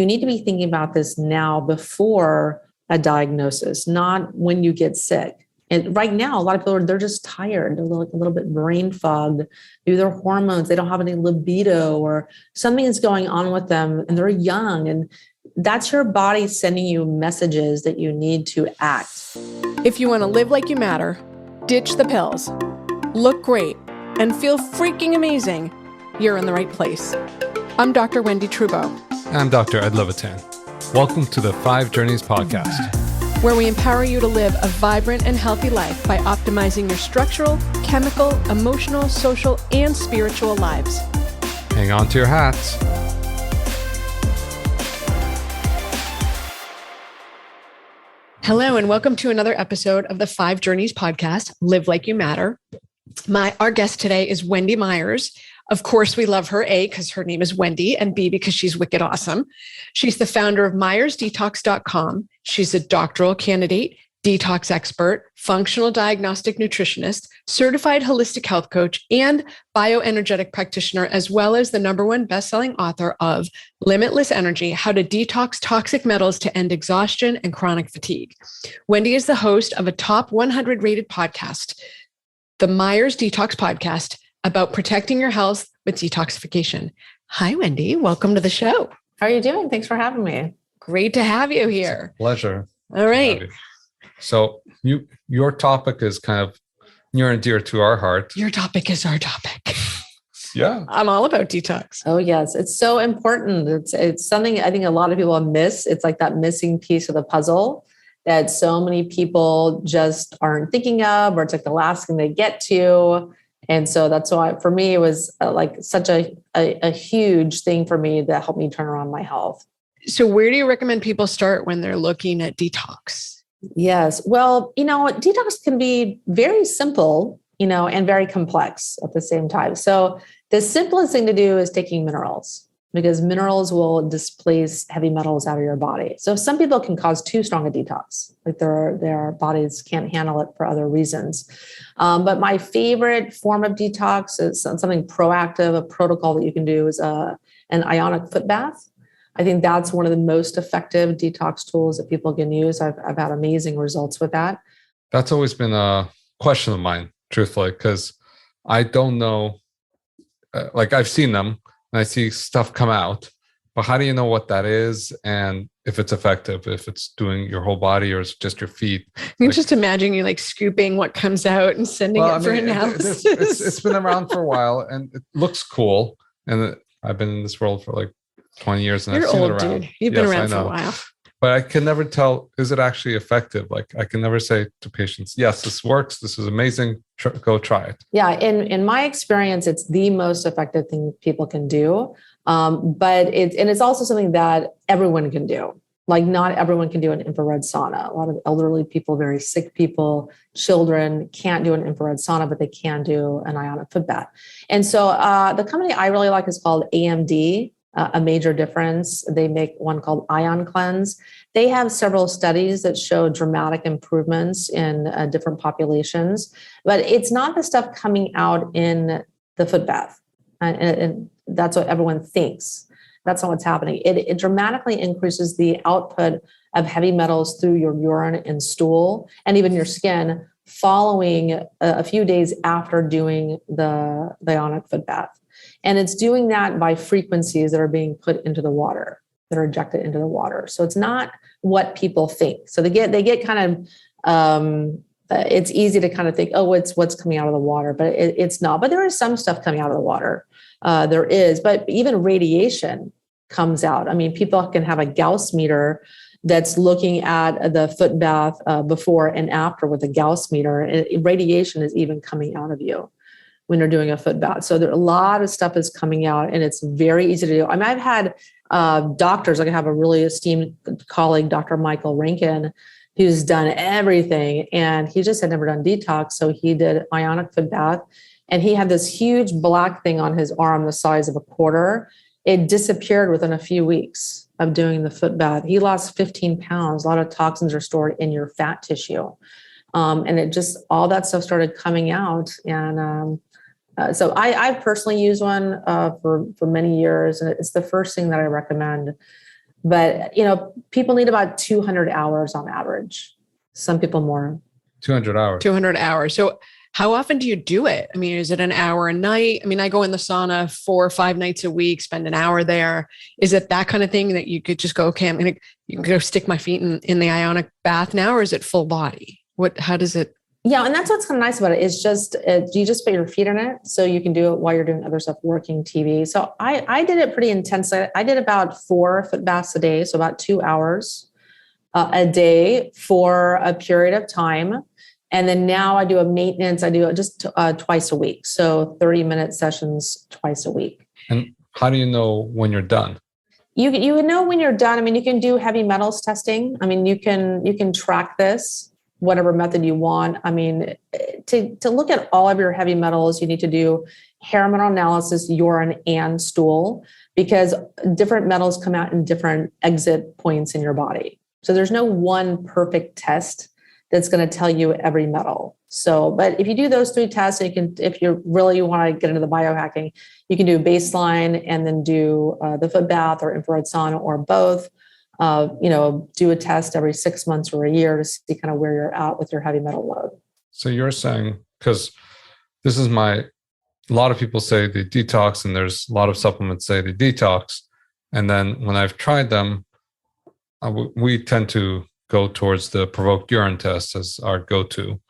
you need to be thinking about this now before a diagnosis, not when you get sick. And right now, a lot of people they're just tired. They're like a little bit brain fogged. Maybe their hormones, they don't have any libido or something is going on with them and they're young. And that's your body sending you messages that you need to act. If you want to live like you matter, ditch the pills, look great, and feel freaking amazing, you're in the right place. I'm Dr. Wendy Trudeau. I'm Dr. Ed Levitan. Welcome to the 5 Journeys podcast, where we empower you to live a vibrant and healthy life by optimizing your structural, chemical, emotional, social, and spiritual lives. Hang on to your hats. Hello, and welcome to another episode of the 5 Journeys podcast, Live Like You Matter. Our guest today is Wendy Myers. Of course, we love her, A, because her name is Wendy, and B, because she's wicked awesome. She's the founder of MyersDetox.com. She's a doctoral candidate, detox expert, functional diagnostic nutritionist, certified holistic health coach, and bioenergetic practitioner, as well as the #1 best-selling author of Limitless Energy, How to Detox Toxic Metals to End Exhaustion and Chronic Fatigue. Wendy is the host of a top 100 rated podcast, the Myers Detox Podcast, about protecting your health with detoxification. Hi, Wendy. Welcome to the show. How are you doing? Thanks for having me. Great to have you here. Pleasure. All right. So your topic is kind of near and dear to our heart. Your topic is our topic. Yeah. I'm all about detox. Oh, yes. It's so important. It's something I think a lot of people miss. It's like that missing piece of the puzzle that so many people just aren't thinking of, or it's like the last thing they get to. And so that's why, for me, it was like such a huge thing for me that helped me turn around my health. So where do you recommend people start when they're looking at detox? Yes. Well, detox can be very simple, and very complex at the same time. So the simplest thing to do is taking minerals, because minerals will displace heavy metals out of your body. So some people can cause too strong a detox, like their bodies can't handle it for other reasons. But my favorite form of detox is something proactive, a protocol that you can do is an ionic foot bath. I think that's one of the most effective detox tools that people can use. I've had amazing results with that. That's always been a question of mine, truthfully, because I don't know, I've seen them and I see stuff come out, but how do you know what that is and if it's effective, if it's doing your whole body or it's just your feet? You can just imagine you scooping what comes out and sending it for analysis. It's been around for a while and it looks cool. And I've been in this world for 20 years and You're I've seen old, it around. Dude. You've been around for a while. But I can never tell, is it actually effective? I can never say to patients, yes, this works. This is amazing. Go try it. Yeah. In my experience, it's the most effective thing people can do. But it's also something that everyone can do. Not everyone can do an infrared sauna. A lot of elderly people, very sick people, children can't do an infrared sauna, but they can do an ionic foot bath. And so the company I really like is called AMD. A Major Difference. They make one called Ion Cleanse. They have several studies that show dramatic improvements in different populations, but it's not the stuff coming out in the foot bath. And that's what everyone thinks. That's not what's happening. It dramatically increases the output of heavy metals through your urine and stool and even your skin following a few days after doing the ionic foot bath. And it's doing that by frequencies that are being put into the water, that are injected into the water. So it's not what people think. So they get kind of, it's easy to kind of think, oh, it's what's coming out of the water, but it's not. But there is some stuff coming out of the water. There is, but even radiation comes out. I mean, people can have a Gauss meter that's looking at the foot bath before and after with a Gauss meter. Radiation is even coming out of you when you're doing a foot bath. So there a lot of stuff is coming out and it's very easy to do. I mean, I've had doctors, I have a really esteemed colleague, Dr. Michael Rankin, who's done everything and he just had never done detox. So he did ionic foot bath and he had this huge black thing on his arm the size of a quarter. It disappeared within a few weeks of doing the foot bath. He lost 15 pounds. A lot of toxins are stored in your fat tissue. And it just, all that stuff started coming out. And so I personally use one for many years, and it's the first thing that I recommend But, people need about 200 hours on average. Some people more. 200 hours. 200 hours. So how often do you do it? I mean, is it an hour a night? I mean, I go in the sauna 4 or 5 nights a week, spend an hour there. Is it that kind of thing that you could just go, okay, you can go stick my feet in the ionic bath now, or is it full body? How does it? Yeah. And that's what's kind of nice about it is just, you just put your feet in it. So you can do it while you're doing other stuff, working TV. So I did it pretty intensely. I did about 4 foot baths a day. So about 2 hours a day for a period of time. And then now I do a maintenance. I do it just twice a week. So 30-minute sessions twice a week. And how do you know when you're done? You would know when you're done. I mean, you can do heavy metals testing. I mean, you can track this, whatever method you want. I mean, to look at all of your heavy metals, you need to do hair mineral analysis, urine, and stool, because different metals come out in different exit points in your body. So there's no one perfect test that's going to tell you every metal. So, but if you do those 3 tests, if you really want to get into the biohacking, you can do baseline and then do the foot bath or infrared sauna or both. Do a test every 6 months or a year to see kind of where you're at with your heavy metal load. So you're saying, because this is a lot of people say they detox, and there's a lot of supplements say they detox. And then when I've tried them, we tend to go towards the provoked urine test as our go-to.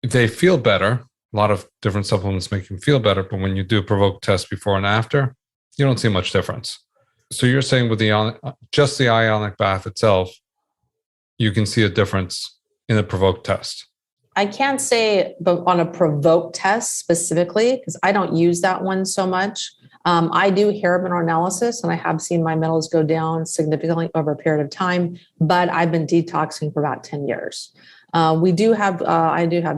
They feel better. A lot of different supplements make you feel better, but when you do a provoked test before and after, you don't see much difference. So you're saying with just the ionic bath itself, you can see a difference in a provoked test? I can't say but on a provoked test specifically, because I don't use that one so much. I do hair mineral analysis, and I have seen my metals go down significantly over a period of time, but I've been detoxing for about 10 years. I do have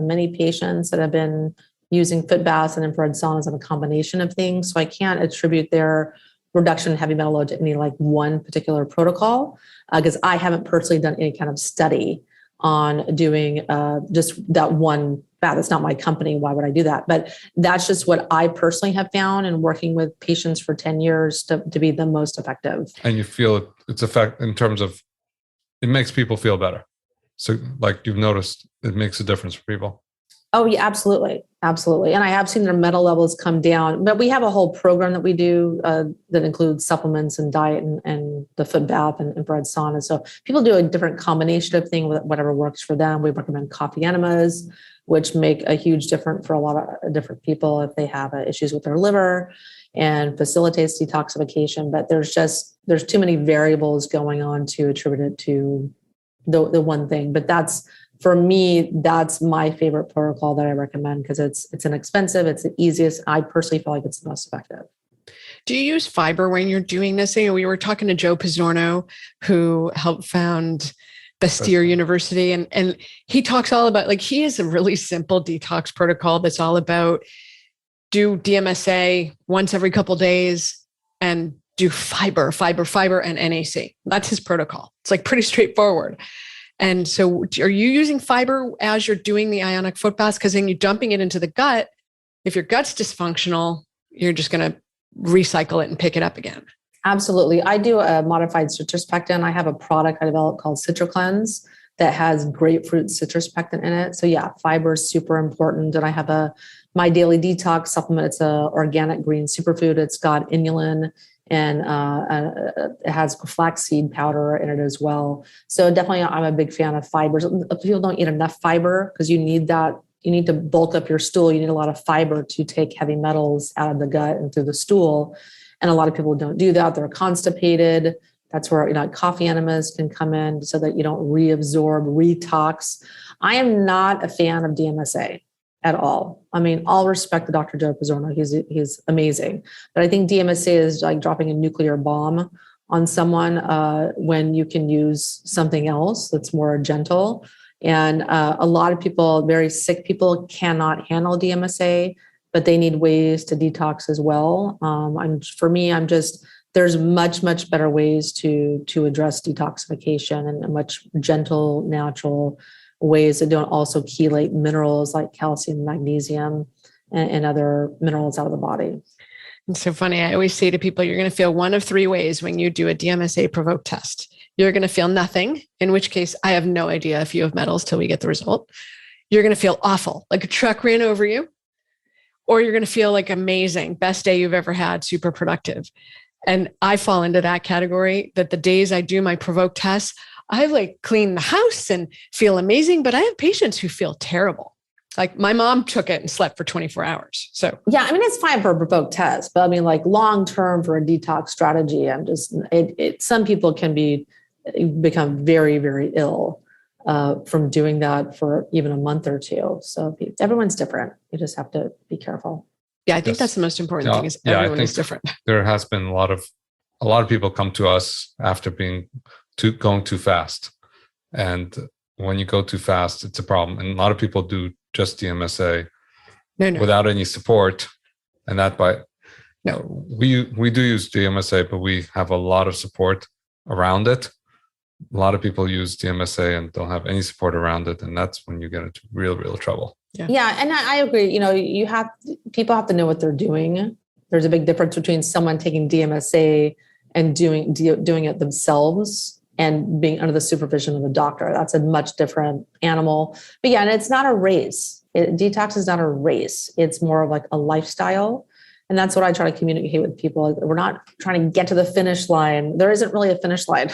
many patients that have been using foot baths and infrared saunas and a combination of things. So I can't attribute their reduction in heavy metal load to any like one particular protocol, because I haven't personally done any kind of study on doing just that one bath. It's not my company. Why would I do that? But that's just what I personally have found in working with patients for 10 years to be the most effective. And you feel its effect in terms of it makes people feel better. So like you've noticed, it makes a difference for people. Oh, yeah, absolutely. Absolutely. And I have seen their metal levels come down, but we have a whole program that we do that includes supplements and diet and the foot bath and infrared sauna. So people do a different combination of things, whatever works for them. We recommend coffee enemas, which make a huge difference for a lot of different people if they have issues with their liver, and facilitates detoxification. But there's too many variables going on to attribute it to the one thing. But for me, that's my favorite protocol that I recommend, because it's inexpensive, it's the easiest. I personally feel like it's the most effective. Do you use fiber when you're doing this? We were talking to Joe Pizzorno, who helped found Bastyr University, and he talks all about, like, he has a really simple detox protocol that's all about do DMSA once every couple of days and do fiber and NAC. That's his protocol. It's like pretty straightforward. And so are you using fiber as you're doing the ionic foot baths? Because then you're dumping it into the gut. If your gut's dysfunctional, you're just going to recycle it and pick it up again. Absolutely. I do a modified citrus pectin. I have a product I developed called CitraCleanse that has grapefruit citrus pectin in it. So yeah, fiber is super important. And I have my daily detox supplement. It's a organic green superfood. It's got inulin, and it has flaxseed powder in it as well. So definitely I'm a big fan of fibers. People don't eat enough fiber because you need that. You need to bulk up your stool. You need a lot of fiber to take heavy metals out of the gut and through the stool. And a lot of people don't do that. They're constipated. That's where coffee enemas can come in so that you don't reabsorb, retox. I am not a fan of DMSA at all. I mean, all respect to Dr. Joe Pizzorno. He's amazing. But I think DMSA is like dropping a nuclear bomb on someone when you can use something else that's more gentle. And a lot of people, very sick people, cannot handle DMSA, but they need ways to detox as well. There's much better ways to address detoxification, and much gentle, natural ways that don't also chelate minerals like calcium, magnesium, and other minerals out of the body. It's so funny. I always say to people, you're going to feel one of three ways when you do a DMSA provoked test. You're going to feel nothing, in which case I have no idea if you have metals till we get the result. You're going to feel awful, like a truck ran over you, or you're going to feel like amazing, best day you've ever had, super productive. And I fall into that category, that the days I do my provoked tests, I like clean the house and feel amazing, but I have patients who feel terrible. Like my mom took it and slept for 24 hours. So yeah, I mean, it's fine for a provoked test, but I mean, like long-term for a detox strategy, some people can become very, very ill from doing that for even a month or two. So everyone's different. You just have to be careful. Yeah, I think that's the most important thing is everyone is different. There has been a lot of people come to us after going too fast. And when you go too fast, it's a problem. And a lot of people do just DMSA without any support. And we do use DMSA, but we have a lot of support around it. A lot of people use DMSA and don't have any support around it. And that's when you get into real trouble. Yeah. And I agree. People have to know what they're doing. There's a big difference between someone taking DMSA and doing it themselves and being under the supervision of a doctor. That's a much different animal. But yeah, and it's not a race. Detox is not a race. It's more of like a lifestyle. And that's what I try to communicate with people. We're not trying to get to the finish line. There isn't really a finish line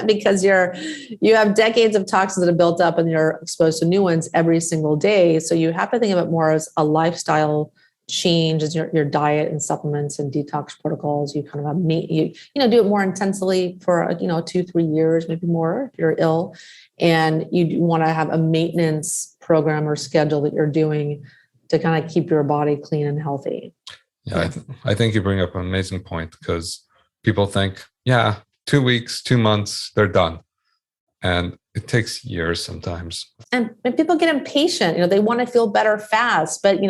because you have decades of toxins that have built up and you're exposed to new ones every single day. So you have to think of it more as a lifestyle change, as your diet and supplements and detox protocols. You kind of have do it more intensely for 2-3 years, maybe more if you're ill, and you want to have a maintenance program or schedule that you're doing to kind of keep your body clean and healthy. Yeah, I think you bring up an amazing point, because people think, 2 weeks, 2 months, they're done. And it takes years sometimes. And people get impatient. They want to feel better fast, but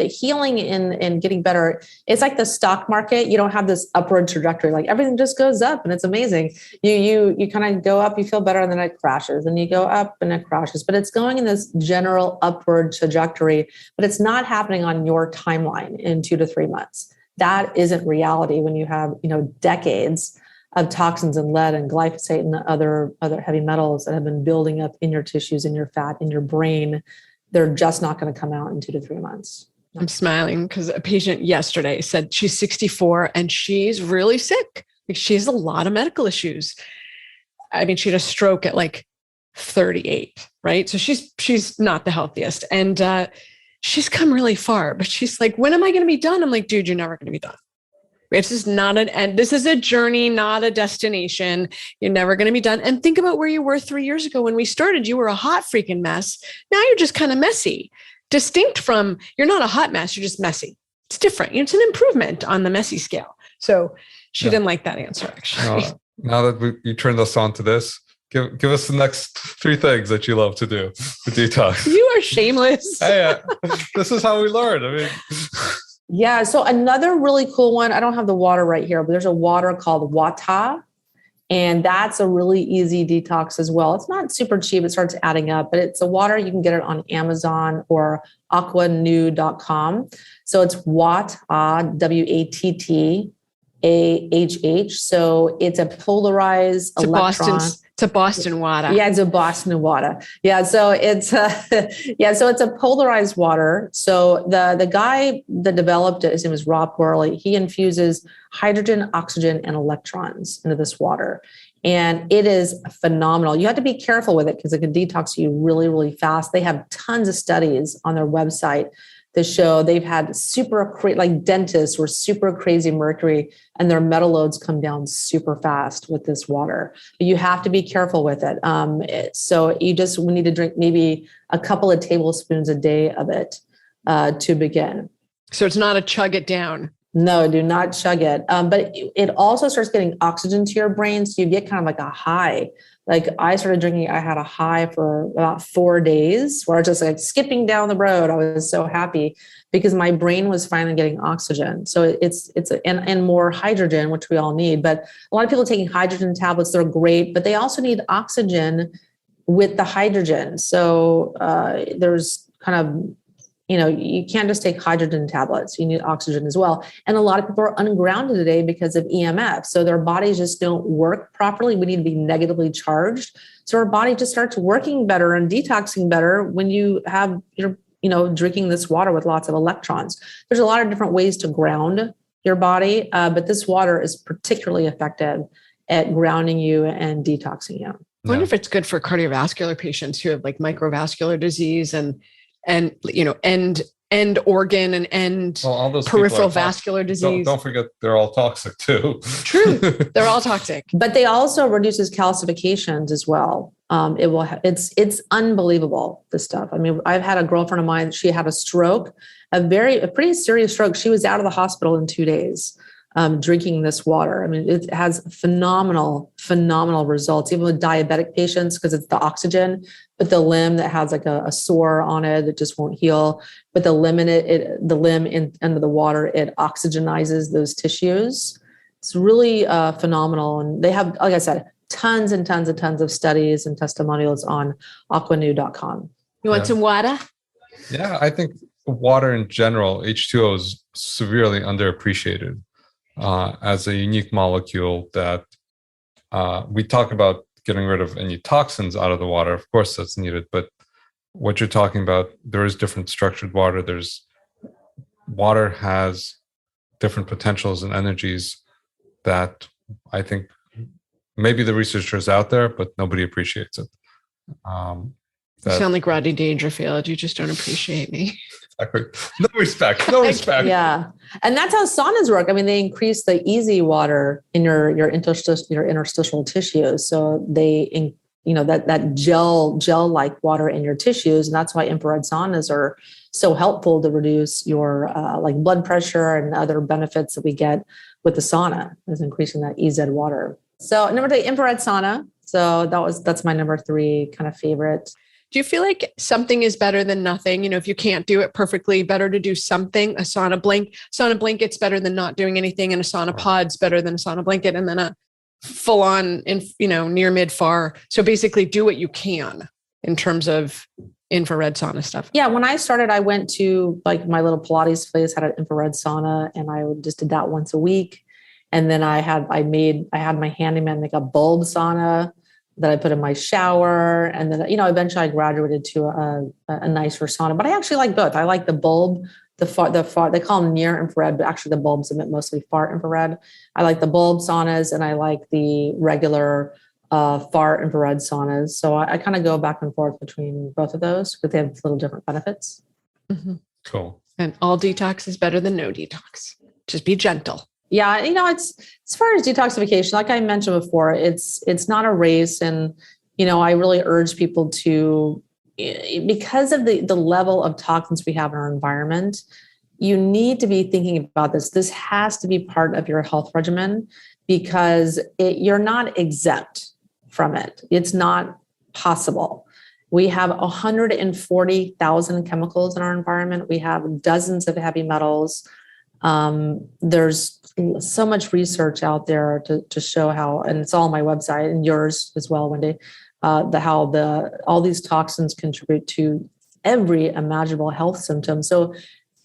healing and getting better, it's like the stock market. You don't have this upward trajectory. Like everything just goes up and it's amazing. You kind of go up, you feel better, and then it crashes, and you go up and it crashes. But it's going in this general upward trajectory, but it's not happening on your timeline in 2 to 3 months. That isn't reality when you have, decades of toxins and lead and glyphosate and other heavy metals that have been building up in your tissues, in your fat, in your brain. They're just not going to come out in 2 to 3 months. I'm smiling because a patient yesterday said she's 64 and she's really sick. Like she has a lot of medical issues. I mean, she had a stroke at like 38, right? So she's not the healthiest. And she's come really far, but she's like, when am I going to be done? I'm like, dude, you're never going to be done. This is not an end. This is a journey, not a destination. You're never going to be done. And think about where you were 3 years ago when we started. You were a hot freaking mess. Now you're just kind of messy. Distinct from, you're not a hot mess. You're just messy. It's different. It's an improvement on the messy scale. So she didn't like that answer, actually. Now that you turned us on to this, give us the next 3 things that you love to do to detox. You are shameless. Hey, this is how we learn. I mean... Yeah. So another really cool one, I don't have the water right here, but there's a water called Wata. And that's a really easy detox as well. It's not super cheap. It starts adding up, but it's a water. You can get it on Amazon or aquanew.com. So it's Wata, Wattahh. So it's a polarized electron. It's a Boston water. Yeah, it's a Boston water. Yeah, so it's a polarized water. So the guy that developed it, his name is Rob Worley. He infuses hydrogen, oxygen, and electrons into this water. And it is phenomenal. You have to be careful with it because it can detox you really, really fast. They have tons of studies on their website to show they've had like dentists were super crazy mercury and their metal loads come down super fast with this water. But you have to be careful with it. So you just need to drink maybe a couple of tablespoons a day of it to begin. So it's not a chug it down. No, do not chug it. But it also starts getting oxygen to your brain. So you get kind of like a high. Like I started drinking, I had a high for about 4 days where I was just like skipping down the road. I was so happy because my brain was finally getting oxygen. So and more hydrogen, which we all need. But a lot of people taking hydrogen tablets, they're great, but they also need oxygen with the hydrogen. So there's kind of you can't just take hydrogen tablets. You need oxygen as well. And a lot of people are ungrounded today because of EMF. So their bodies just don't work properly. We need to be negatively charged. So our body just starts working better and detoxing better when you have drinking this water with lots of electrons. There's a lot of different ways to ground your body, but this water is particularly effective at grounding you and detoxing you. I wonder if it's good for cardiovascular patients who have like microvascular disease and end organ and all those peripheral vascular disease. Don't forget they're all toxic too. True. They're all toxic. But they also reduces calcifications as well. It's unbelievable, this stuff. I mean, I've had a girlfriend of mine, she had a stroke, a pretty serious stroke. She was out of the hospital in 2 days. Drinking this water. I mean, it has phenomenal results, even with diabetic patients, because it's the oxygen, but the limb that has like a sore on it that just won't heal. But the limb under the water, it oxygenizes those tissues. It's really phenomenal. And they have, like I said, tons and tons and tons of studies and testimonials on aquanew.com. You want some water? Yeah, I think water in general, H2O, is severely underappreciated. As a unique molecule that we talk about getting rid of any toxins out of the water. Of course, that's needed. But what you're talking about, there is different structured water. Water has different potentials and energies that I think maybe the researchers out there, but nobody appreciates it. You sound like Rodney Dangerfield. You just don't appreciate me. No respect. Yeah. And that's how saunas work. I mean, they increase the easy water in your interstitial tissues. So they, that gel-like water in your tissues. And that's why infrared saunas are so helpful to reduce your like blood pressure and other benefits that we get with the sauna, is increasing that EZ water. So number 2, infrared sauna. So that's my number 3 kind of favorite. Do you feel like something is better than nothing? If you can't do it perfectly, better to do something. A sauna blanket's better than not doing anything, and a sauna pod's better than a sauna blanket, and then a full on, near mid far. So basically do what you can in terms of infrared sauna stuff. Yeah. When I started, I went to like my little Pilates place, had an infrared sauna, and I just did that once a week. And then I had my handyman make a bulb sauna that I put in my shower. And then, eventually I graduated to a nicer sauna, but I actually like both. I like the bulb, the far, they call them near infrared, but actually the bulbs emit mostly far infrared. I like the bulb saunas, and I like the regular far infrared saunas. So I kind of go back and forth between both of those because they have little different benefits. Mm-hmm. Cool. And all detox is better than no detox. Just be gentle. Yeah, it's as far as detoxification, like I mentioned before, it's not a race. And, I really urge people to, because of the level of toxins we have in our environment, you need to be thinking about this. This has to be part of your health regimen, because you're not exempt from it. It's not possible. We have 140,000 chemicals in our environment. We have dozens of heavy metals. There's so much research out there to show how, and it's all on my website and yours as well, Wendy, all these toxins contribute to every imaginable health symptom. So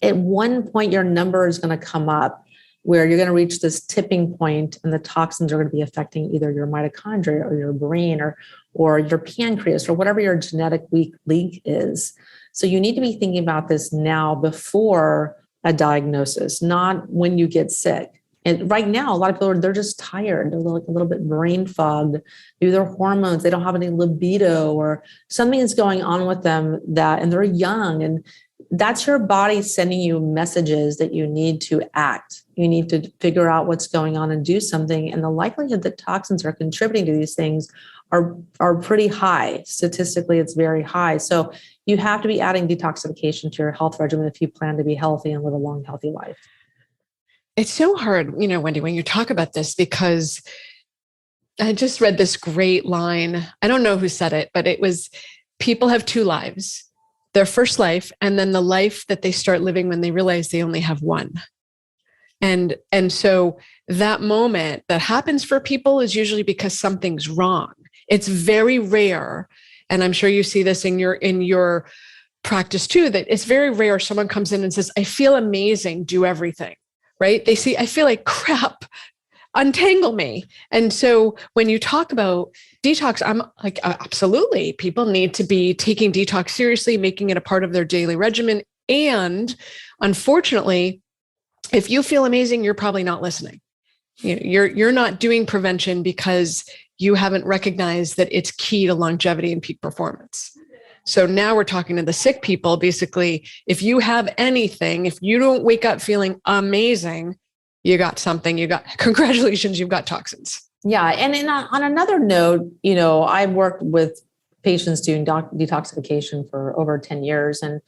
at one point, your number is going to come up where you're going to reach this tipping point, and the toxins are going to be affecting either your mitochondria or your brain or your pancreas or whatever your genetic weak link is. So you need to be thinking about this now before a diagnosis, not when you get sick. And right now, a lot of people they're just tired. They're like a little bit brain fogged. Maybe their hormones, they don't have any libido, or something is going on with them and they're young. And that's your body sending you messages that you need to act. You need to figure out what's going on and do something. And the likelihood that toxins are contributing to these things are pretty high. Statistically, it's very high. So you have to be adding detoxification to your health regimen if you plan to be healthy and live a long, healthy life. It's so hard, Wendy, when you talk about this, because I just read this great line. I don't know who said it, but it was, people have 2 lives, their first life, and then the life that they start living when they realize they only have one. And so that moment that happens for people is usually because something's wrong. It's very rare. And I'm sure you see this in your practice too, that it's very rare someone comes in and says, I feel amazing, do everything, right? They see, I feel like crap, untangle me. And so when you talk about detox, I'm like, absolutely. People need to be taking detox seriously, making it a part of their daily regimen. And unfortunately, if you feel amazing, you're probably not listening. You're not doing prevention because you haven't recognized that it's key to longevity and peak performance. So now we're talking to the sick people. Basically, if you have anything, if you don't wake up feeling amazing, you got something, congratulations, you've got toxins. Yeah. And on another note, I've worked with patients doing detoxification for over 10 years and,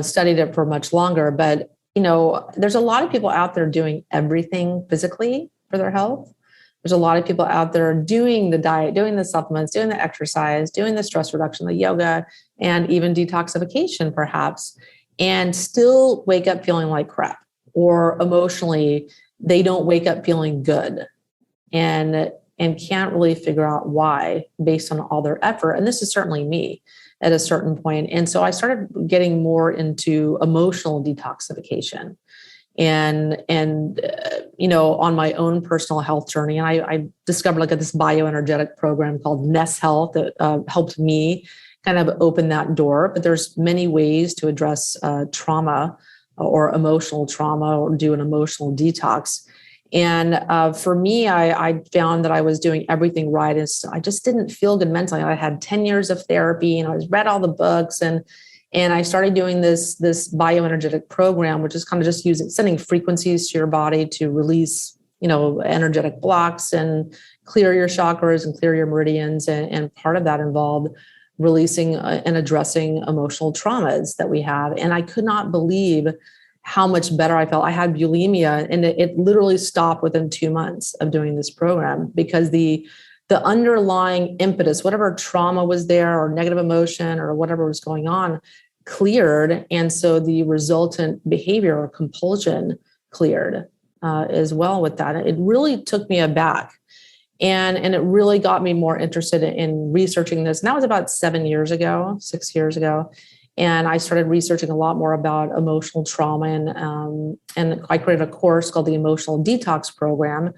studied it for much longer. But, there's a lot of people out there doing everything physically for their health. There's a lot of people out there doing the diet, doing the supplements, doing the exercise, doing the stress reduction, the yoga, and even detoxification perhaps, and still wake up feeling like crap, or emotionally, they don't wake up feeling good and can't really figure out why based on all their effort. And this is certainly me at a certain point. And so I started getting more into emotional detoxification. And on my own personal health journey, and I discovered this bioenergetic program called Ness Health that helped me kind of open that door. But there's many ways to address trauma or emotional trauma or do an emotional detox. And for me, I found that I was doing everything right. I just didn't feel good mentally. I had 10 years of therapy and I read all the books and I started doing this bioenergetic program, which is kind of just sending frequencies to your body to release, energetic blocks and clear your chakras and clear your meridians. And part of that involved releasing and addressing emotional traumas that we have. And I could not believe how much better I felt. I had bulimia and it literally stopped within 2 months of doing this program because the underlying impetus, whatever trauma was there or negative emotion or whatever was going on, cleared. And so the resultant behavior or compulsion cleared as well with that. It really took me aback. And it really got me more interested in researching this. And that was about 6 years ago. And I started researching a lot more about emotional trauma. And I created a course called the Emotional Detox Program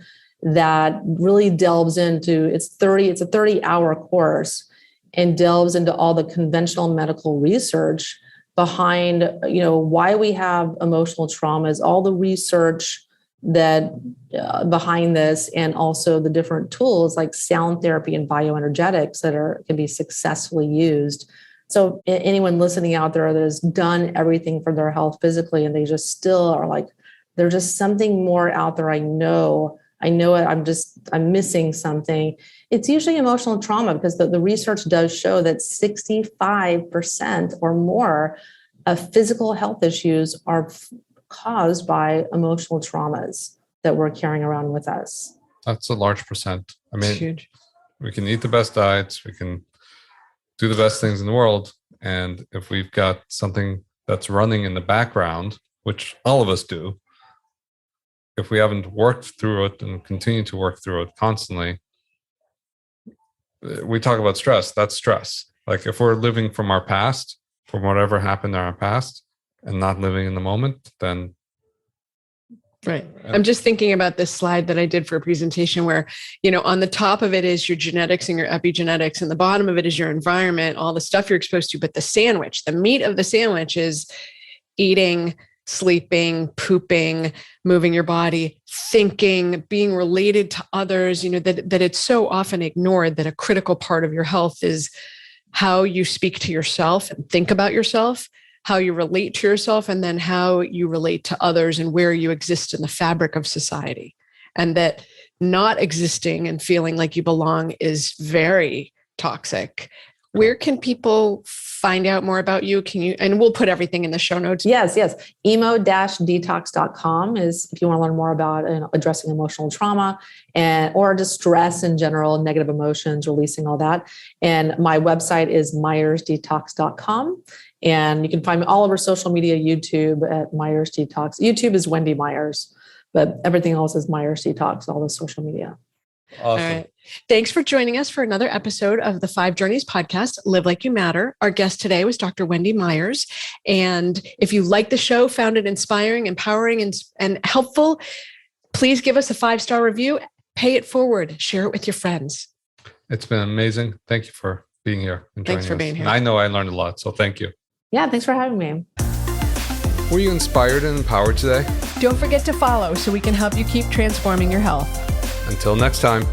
that really delves into, it's a 30-hour course and delves into all the conventional medical research behind, why we have emotional traumas, all the research that behind this, and also the different tools like sound therapy and bioenergetics that can be successfully used. So anyone listening out there that has done everything for their health physically, and they just still are like, there's just something more out there. I know it. I'm missing something. It's usually emotional trauma because the research does show that 65% or more of physical health issues are caused by emotional traumas that we're carrying around with us. That's a large percent. I mean, huge. We can eat the best diets, we can do the best things in the world. And if we've got something that's running in the background, which all of us do, if we haven't worked through it and continue to work through it constantly, we talk about stress. That's stress. Like if we're living from our past, from whatever happened in our past and not living in the moment, then. Right. I'm just thinking about this slide that I did for a presentation where, on the top of it is your genetics and your epigenetics, and the bottom of it is your environment, all the stuff you're exposed to. But the meat of the sandwich is eating, sleeping, pooping, moving your body, thinking, being related to others, that it's so often ignored that a critical part of your health is how you speak to yourself and think about yourself, how you relate to yourself, and then how you relate to others and where you exist in the fabric of society. And that not existing and feeling like you belong is very toxic. Where can people find out more about you? And we'll put everything in the show notes. Yes. emo-detox.com is if you want to learn more about addressing emotional trauma or just stress in general, negative emotions, releasing all that. And my website is myersdetox.com. And you can find me all over social media, YouTube at Myers Detox. YouTube is Wendy Myers, but everything else is Myers Detox, all the social media. Awesome. All right. Thanks for joining us for another episode of the 5 Journeys podcast, Live Like You Matter. Our guest today was Dr. Wendy Myers. And if you like the show, found it inspiring, empowering, and helpful, please give us a 5-star review, pay it forward, share it with your friends. It's been amazing. Thank you for being here. And Thanks for us. being here. And I know I learned a lot, so thank you. Yeah, thanks for having me. Were you inspired and empowered today? Don't forget to follow so we can help you keep transforming your health. Until next time.